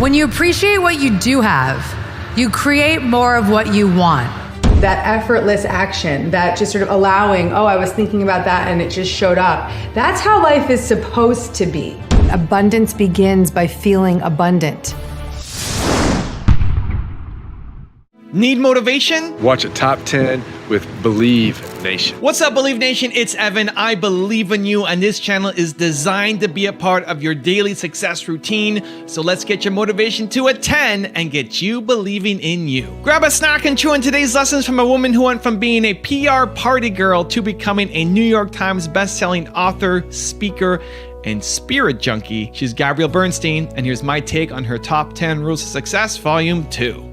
When you appreciate what you do have, you create more of what you want. That effortless action, that just sort of allowing, oh, I was thinking about that and it just showed up. That's how life is supposed to be. Abundance begins by feeling abundant. Need motivation? Watch a top 10 with Believe Nation. What's up, Believe Nation? It's Evan. I believe in you, and this channel is designed to be a part of your daily success routine. So let's get your motivation to a 10 and get you believing in you. Grab a snack and chew on today's lessons from a woman who went from being a PR party girl to becoming a New York Times best-selling author, speaker, and spirit junkie. She's Gabrielle Bernstein, and here's my take on her top 10 rules of success, volume 2.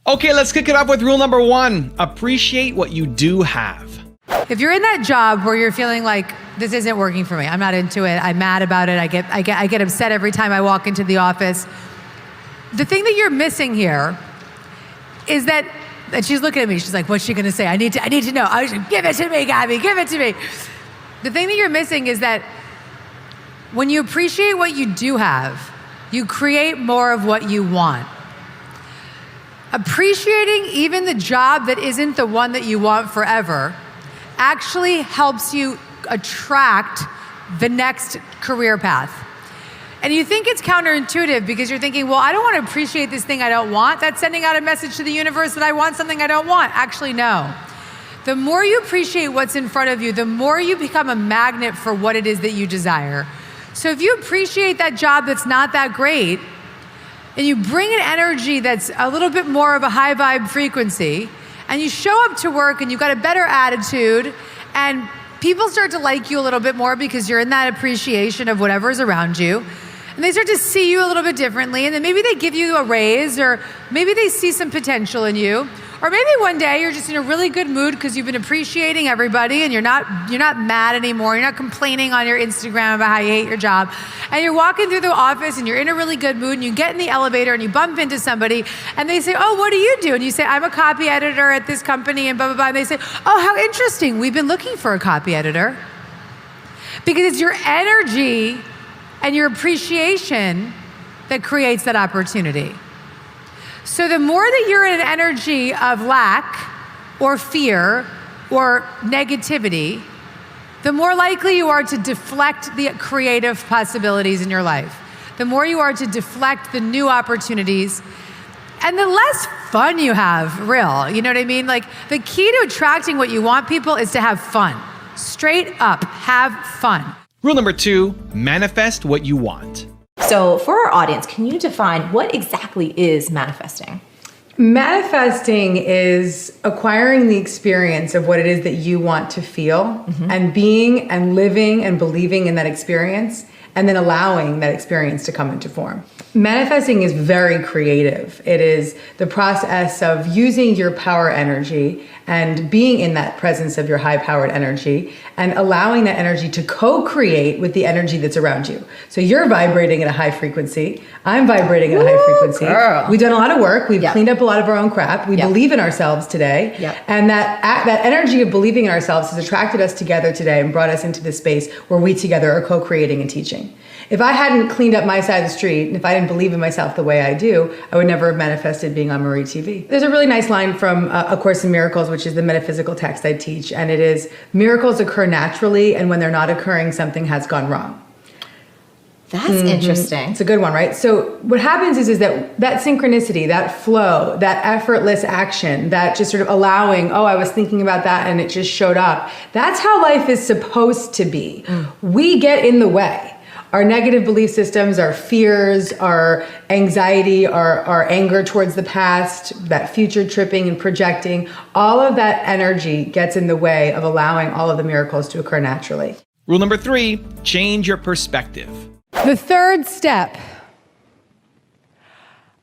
Okay, let's kick it off with rule number 1. Appreciate what you do have. If you're in that job where you're feeling like, this isn't working for me, I'm not into it, I'm mad about it, I get upset every time I walk into the office, the thing that you're missing here is that, and she's looking at me, she's like, what's she gonna say? I need to know. Give it to me, Gabby, give it to me. The thing that you're missing is that when you appreciate what you do have, you create more of what you want. Appreciating even the job that isn't the one that you want forever actually helps you attract the next career path. And you think it's counterintuitive because you're thinking, well, I don't want to appreciate this thing I don't want. That's sending out a message to the universe that I want something I don't want. Actually, no. The more you appreciate what's in front of you, the more you become a magnet for what it is that you desire. So if you appreciate that job that's not that great, and you bring an energy that's a little bit more of a high vibe frequency, and you show up to work and you've got a better attitude, and people start to like you a little bit more because you're in that appreciation of whatever's around you, and they start to see you a little bit differently, and then maybe they give you a raise, or maybe they see some potential in you, or maybe one day you're just in a really good mood because you've been appreciating everybody and you're not mad anymore, you're not complaining on your Instagram about how you hate your job, and you're walking through the office and you're in a really good mood and you get in the elevator and you bump into somebody and they say, oh, what do you do? And you say, I'm a copy editor at this company and blah, blah, blah. And they say, oh, how interesting. We've been looking for a copy editor. Because it's your energy and your appreciation that creates that opportunity. So the more that you're in an energy of lack or fear or negativity, the more likely you are to deflect the creative possibilities in your life. The more you are to deflect the new opportunities, and the less fun you have, you know what I mean? Like, the key to attracting what you want, people, is to have fun. Straight up, have fun. Rule number 2, manifest what you want. So for our audience, can you define what exactly is manifesting? Manifesting is acquiring the experience of what it is that you want to feel, and being and living and believing in that experience, and then allowing that experience to come into form. Manifesting is very creative. It is the process of using your power energy and being in that presence of your high-powered energy and allowing that energy to co-create with the energy that's around you. So you're vibrating at a high frequency. I'm vibrating at a high frequency. Girl. We've done a lot of work. We've cleaned up a lot of our own crap. We believe in ourselves today. And that energy of believing in ourselves has attracted us together today and brought us into this space where we together are co-creating and teaching. If I hadn't cleaned up my side of the street, and if I didn't believe in myself the way I do, I would never have manifested being on Marie TV. There's a really nice line from A Course in Miracles, which is the metaphysical text I teach, and it is, miracles occur naturally, and when they're not occurring, something has gone wrong. That's interesting. It's a good one, right? So what happens is that synchronicity, that flow, that effortless action, that just sort of allowing, oh, I was thinking about that and it just showed up. That's how life is supposed to be. We get in the way. Our negative belief systems, our fears, our anxiety, our anger towards the past, that future tripping and projecting, all of that energy gets in the way of allowing all of the miracles to occur naturally. Rule number 3, change your perspective. The third step,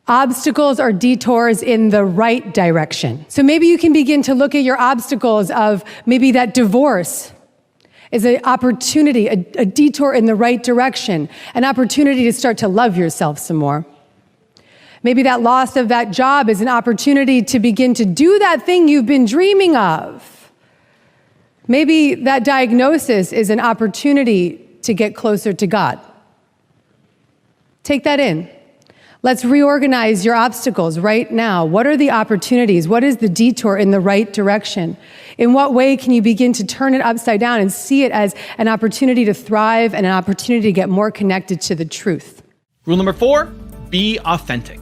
obstacles or detours in the right direction. So maybe you can begin to look at your obstacles of maybe that divorce is an opportunity, a detour in the right direction, an opportunity to start to love yourself some more. Maybe that loss of that job is an opportunity to begin to do that thing you've been dreaming of. Maybe that diagnosis is an opportunity to get closer to God. Take that in. Let's reorganize your obstacles right now. What are the opportunities? What is the detour in the right direction? In what way can you begin to turn it upside down and see it as an opportunity to thrive and an opportunity to get more connected to the truth? Rule number 4, be authentic.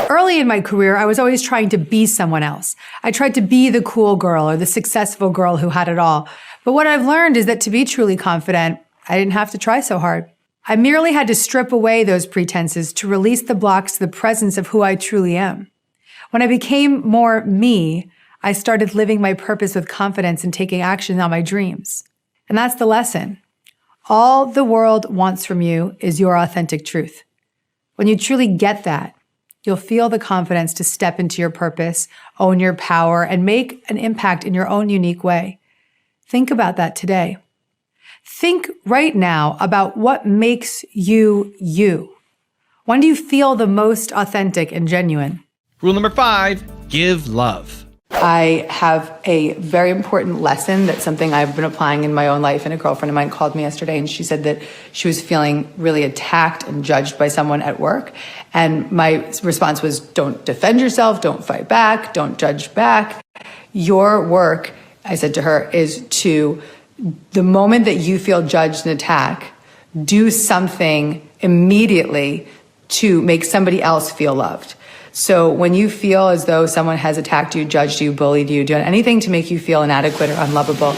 Early in my career, I was always trying to be someone else. I tried to be the cool girl or the successful girl who had it all. But what I've learned is that to be truly confident, I didn't have to try so hard. I merely had to strip away those pretenses to release the blocks to the presence of who I truly am. When I became more me, I started living my purpose with confidence and taking action on my dreams. And that's the lesson. All the world wants from you is your authentic truth. When you truly get that, you'll feel the confidence to step into your purpose, own your power, and make an impact in your own unique way. Think about that today. Think right now about what makes you you. When do you feel the most authentic and genuine? Rule number 5, give love. I have a very important lesson that's something I've been applying in my own life. And a girlfriend of mine called me yesterday and she said that she was feeling really attacked and judged by someone at work. And my response was, don't defend yourself, don't fight back, don't judge back. Your work, I said to her, is to, the moment that you feel judged and attacked, do something immediately to make somebody else feel loved. So when you feel as though someone has attacked you, judged you, bullied you, done anything to make you feel inadequate or unlovable,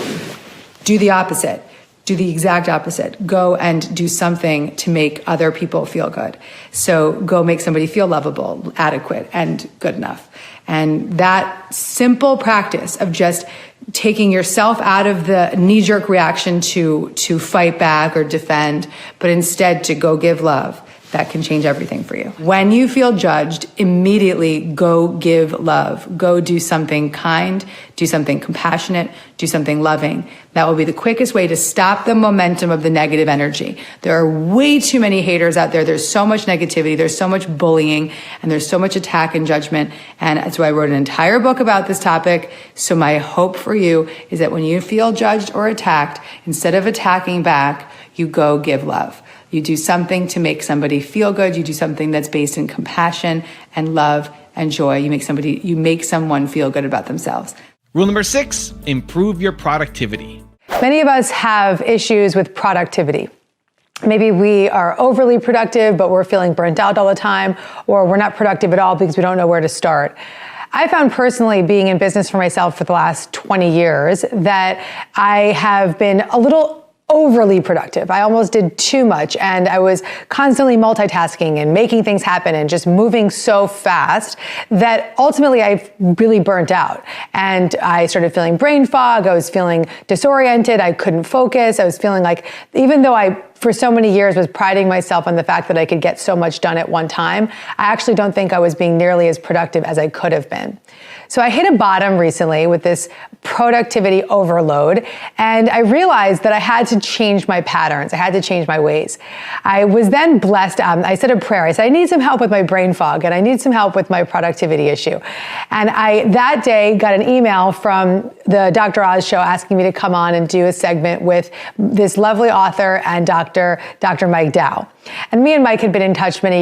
do the opposite. Do the exact opposite. Go and do something to make other people feel good. So go make somebody feel lovable, adequate, and good enough. And that simple practice of just taking yourself out of the knee-jerk reaction to fight back or defend, but instead to go give love, that can change everything for you. When you feel judged, immediately go give love. Go do something kind, do something compassionate, do something loving. That will be the quickest way to stop the momentum of the negative energy. There are way too many haters out there. There's so much negativity. There's so much bullying and there's so much attack and judgment. And that's why I wrote an entire book about this topic. So my hope for you is that when you feel judged or attacked, instead of attacking back, you go give love. You do something to make somebody feel good. You do something that's based in compassion and love and joy. You make someone feel good about themselves. Rule number 6, improve your productivity. Many of us have issues with productivity. Maybe we are overly productive, but we're feeling burnt out all the time, or we're not productive at all because we don't know where to start. I found personally, being in business for myself for the last 20 years, that I have been a little overly productive. I almost did too much and I was constantly multitasking and making things happen and just moving so fast that ultimately I really burnt out. And I started feeling brain fog. I was feeling disoriented. I couldn't focus. I was feeling like, even though I for so many years was priding myself on the fact that I could get so much done at one time, I actually don't think I was being nearly as productive as I could have been. So I hit a bottom recently with this productivity overload, and I realized that I had to change my patterns. I had to change my ways. I was then blessed. I said a prayer. I said, I need some help with my brain fog, and I need some help with my productivity issue. And I, that day, got an email from the Dr. Oz show asking me to come on and do a segment with this lovely author and Dr. Mike Dow. And me and Mike had been in touch for many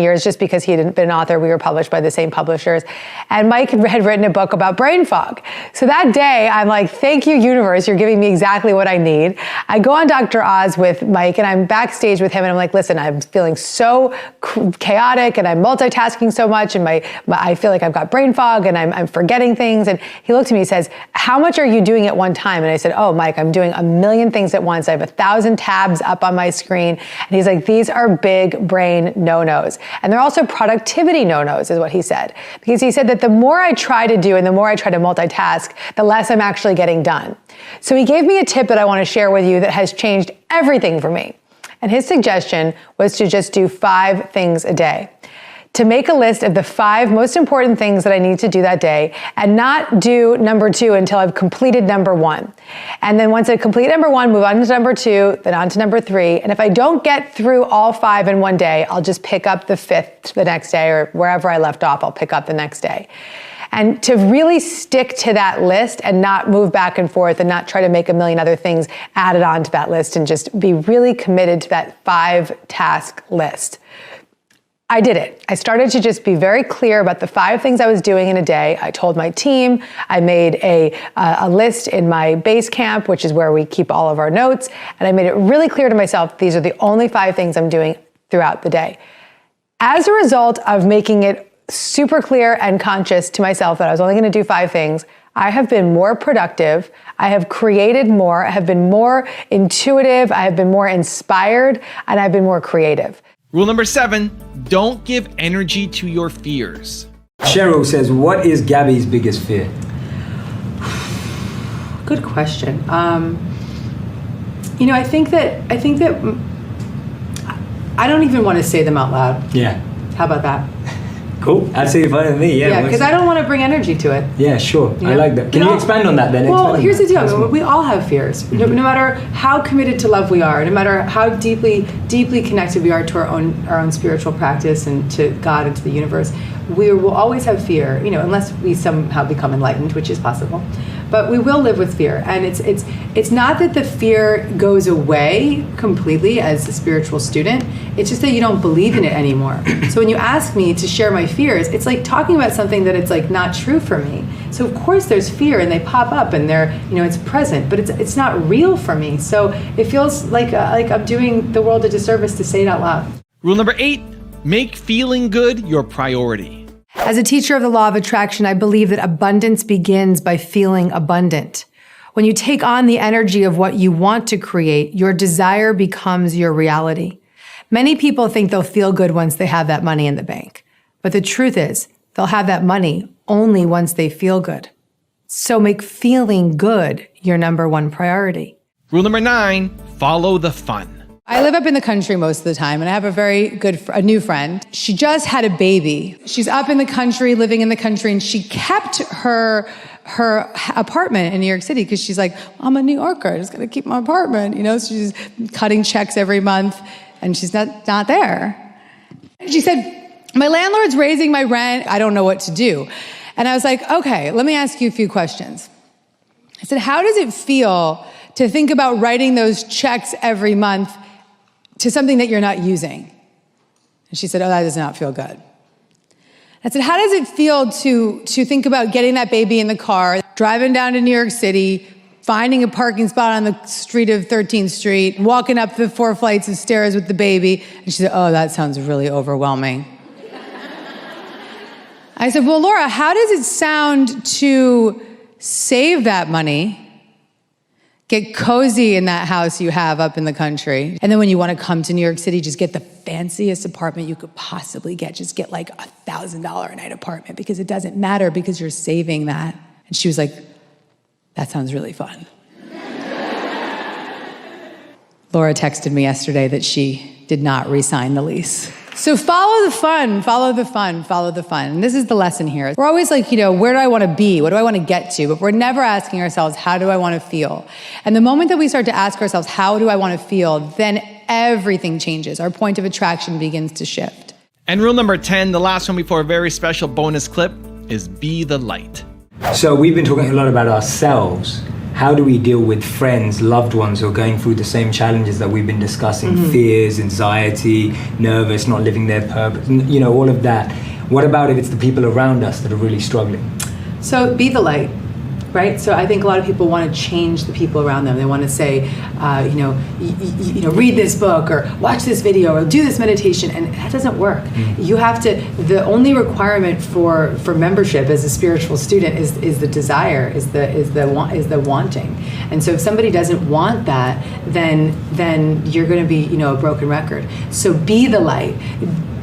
years, just because he had been an author. We were published by the same publishers. And Mike had written a book about brain fog. So that day, I'm like, thank you, universe. You're giving me exactly what I need. I go on Dr. Oz with Mike, and I'm backstage with him, and I'm like, listen, I'm feeling so chaotic, and I'm multitasking so much, and I feel like I've got brain fog, and I'm forgetting things. And he looked at me, he says, how much are you doing at one time? And I said, oh, Mike, I'm doing a million things at once. I have 1,000 tabs up on my screen. And he's like, these are big brain no-nos. And they're also productivity no-nos, is what he said. Because he said that the more I try to do and the more I try to multitask, the less I'm actually getting done. So he gave me a tip that I want to share with you that has changed everything for me. And his suggestion was to just do 5 things a day. to make a list of the 5 most important things that I need to do that day and not do number 2 until I've completed number 1. And then once I complete number 1, move on to number 2, then on to number 3. And if I don't get through all 5 in one day, I'll just pick up the 5th the next day, or wherever I left off, I'll pick up the next day. And to really stick to that list and not move back and forth and not try to make a million other things added onto that list, and just be really committed to that 5-task list. I did it. I started to just be very clear about the 5 things I was doing in a day. I told my team, I made a list in my base camp, which is where we keep all of our notes. And I made it really clear to myself, these are the only 5 things I'm doing throughout the day. As a result of making it super clear and conscious to myself that I was only going to do 5 things, I have been more productive. I have created more. I have been more intuitive. I have been more inspired, and I've been more creative. Rule number 7, don't give energy to your fears. Cheryl says, what is Gabby's biggest fear? Good question. You know, I think that I don't even want to say them out loud. Yeah. How about that? Cool. Absolutely fine with me. Yeah, because I don't want to bring energy to it. Yeah, sure. You I know? like that. Can you expand on that then? Well, here's the deal. We all have fears. No matter how committed to love we are, no matter how deeply connected we are to our own spiritual practice and to God and to the universe, we will always have fear, you know, unless we somehow become enlightened, which is possible. But we will live with fear. And it's not that the fear goes away completely as a spiritual student. It's just that you don't believe in it anymore. So when you ask me to share my fears, it's like talking about something that it's like not true for me. So of course there's fear, and they pop up, and they're, you know, it's present, but it's not real for me. So it feels like I'm doing the world a disservice to say it out loud. Rule number 8, make feeling good your priority. As a teacher of the law of attraction, I believe that abundance begins by feeling abundant. When you take on the energy of what you want to create, your desire becomes your reality. Many people think they'll feel good once they have that money in the bank. But the truth is, they'll have that money only once they feel good. So make feeling good your number 1 priority. Rule number 9, follow the fun. I live up in the country most of the time, and I have a very good, a new friend. She just had a baby. She's up in the country, living in the country, and she kept her apartment in New York City because she's like, I'm a New Yorker, I just gotta keep my apartment. You know, so she's cutting checks every month, and she's not there. She said, my landlord's raising my rent, I don't know what to do. And I was like, okay, let me ask you a few questions. I said, how does it feel to think about writing those checks every month to something that you're not using? And she said, oh, that does not feel good. I said, how does it feel to think about getting that baby in the car, driving down to New York City, finding a parking spot on the street of 13th Street, walking up the 4 flights of stairs with the baby? And she said, oh, that sounds really overwhelming. I said, well, Laura, how does it sound to save that money, get cozy in that house you have up in the country, and then when you want to come to New York City, just get the fanciest apartment you could possibly get. Just get like $1,000 a night apartment, because it doesn't matter, because you're saving that. And she was like, that sounds really fun. Laura texted me yesterday that she did not re-sign the lease. So follow the fun, follow the fun, follow the fun. And this is the lesson here. We're always like, you know, where do I want to be? What do I want to get to? But we're never asking ourselves, how do I want to feel? And the moment that we start to ask ourselves, how do I want to feel? Then everything changes. Our point of attraction begins to shift. And rule number 10, the last one before a very special bonus clip, is be the light. So we've been talking a lot about ourselves. How do we deal with friends, loved ones who are going through the same challenges that we've been discussing? Fears, anxiety, nervous, not living their purpose, you know, all of that. What about if it's the people around us that are really struggling? So be the light, right? So I think a lot of people want to change the people around them. They want to say, read this book or watch this video or do this meditation, and that doesn't work. You have to. The only requirement for membership as a spiritual student is the desire, is the wanting. And so if somebody doesn't want that, then you're going to be, you know, a broken record. So be the light.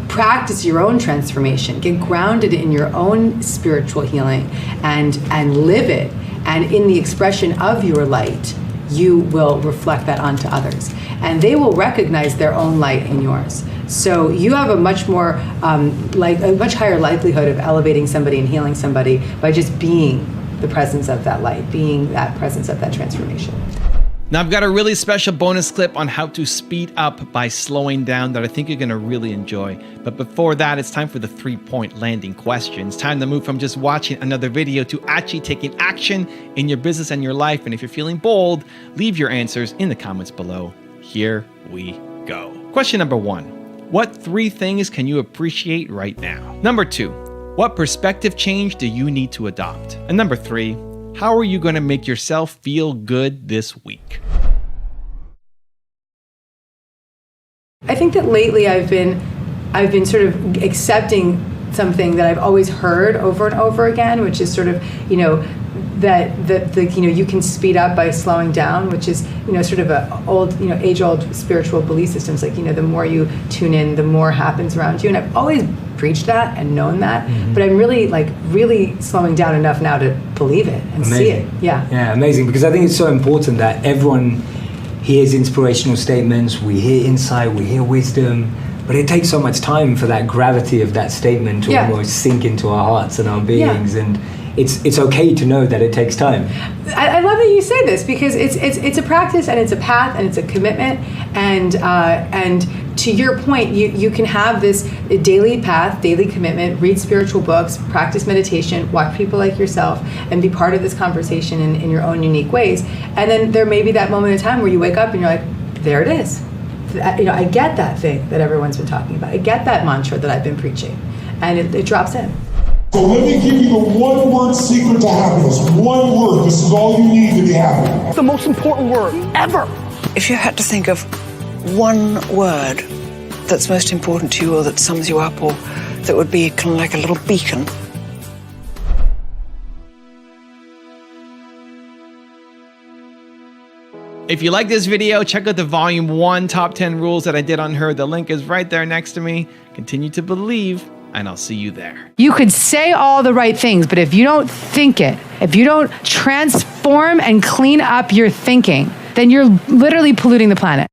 Practice your own transformation. Get grounded in your own spiritual healing and live it. And in the expression of your light, you will reflect that onto others. And they will recognize their own light in yours. So you have a much more, a much higher likelihood of elevating somebody and healing somebody by just being the presence of that light, being that presence of that transformation. Now, I've got a really special bonus clip on how to speed up by slowing down that I think you're going to really enjoy. But before that, it's time for the 3-point landing questions. Time to move from just watching another video to actually taking action in your business and your life. And if you're feeling bold, leave your answers in the comments below. Here we go. Question number 1. What 3 things can you appreciate right now? Number 2. What perspective change do you need to adopt? And number 3. How are you going to make yourself feel good this week? I think that lately I've been sort of accepting something that I've always heard over and over again, which is sort of, that you can speed up by slowing down, which is, sort of a old, age-old spiritual belief systems. Like, the more you tune in, the more happens around you. And I've always preached that and known that, but I'm really slowing down enough now to believe it and see it. Yeah, amazing. Because I think it's so important that everyone hears inspirational statements, we hear insight, we hear wisdom, but it takes so much time for that gravity of that statement to almost sink into our hearts and our beings. And it's okay to know that it takes time. I love that you say this, because it's a practice and it's a path and it's a commitment, and to your point, you can have this daily path, daily commitment, read spiritual books, practice meditation, watch people like yourself, and be part of this conversation in your own unique ways. And then there may be that moment in time where you wake up and you're like, there it is. I get that thing that everyone's been talking about. I get that mantra that I've been preaching, and it drops in. So let me give you the one-word secret to happiness. One word. This is all you need to be happy. It's the most important word ever. If you had to think of one word that's most important to you, or that sums you up, or that would be kind of like a little beacon. If you like this video, check out the Volume 1 Top 10 Rules that I did on her. The link is right there next to me. Continue to believe, and I'll see you there. You could say all the right things, but if you don't think it, if you don't transform and clean up your thinking, then you're literally polluting the planet.